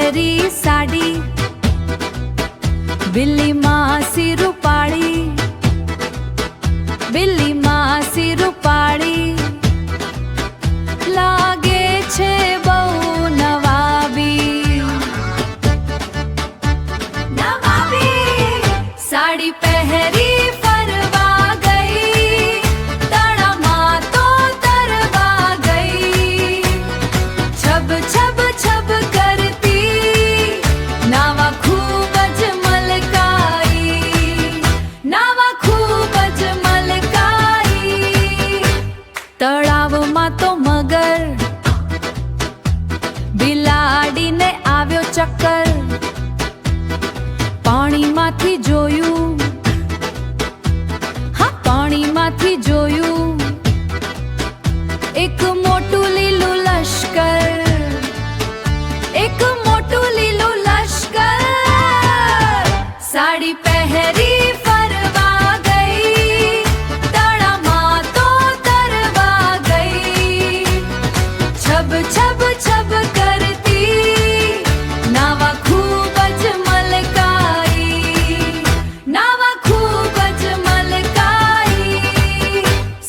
પહેરી સાડી, બિલ્લી માસી રૂપાળી, બિલ્લી માસી રૂપાળી, લાગે છે બહુ નવાબી, નવાબી. સાડી પહેરી ફરવા ગઈ, તળાવમાં તો તરવા ગઈ, છબ છબ છબ કરતી, નાવા ખૂબ જ મલકાઈ, નાવા ખૂબ જ મલકાઈ. તળાવમાં તો મગર, બિલાડીને આવ્યો ચક્કર, પાણીમાંથી જોયું, હા પાણીમાંથી જોયું, એક મોટું લીલું લશ્કર, એક મોટું લીલું લશ્કર. સાડી પહેરી ફરવા ગઈ, તળાવમાં તો તરવા ગઈ, છબ છબ છબ કરતી, નાવા ખૂબ જ મલકાઈ, નાવા ખૂબ જ મલકાઈ.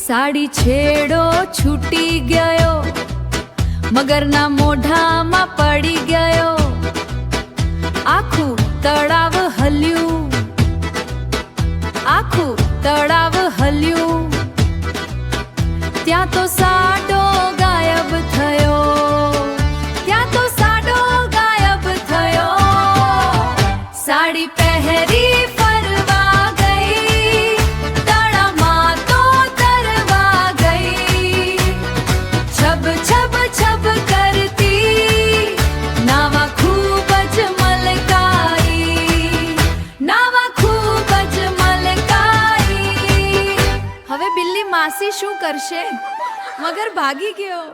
સાડી છેડો છૂટી ગયો, મગરના મોઢામાં પડી ગયો, આખું તળાવ હલ્યું, આખું તળાવ હલ્યું. ત્યાં તો સાડો ગાયબ થયો, ત્યાં તો સાડો ગાયબ થયો. સાડી પહેરી ફરવા ગઈ, તળાવમાં તો તરવા ગઈ, છબ છબ છબ કરતી, નાવા ખૂબ જ મલકાઈ, નાવા ખૂબ જ મલકાઈ. હવે બિલ્લી માસી શું કરશે? મગર ભાગી ગયો.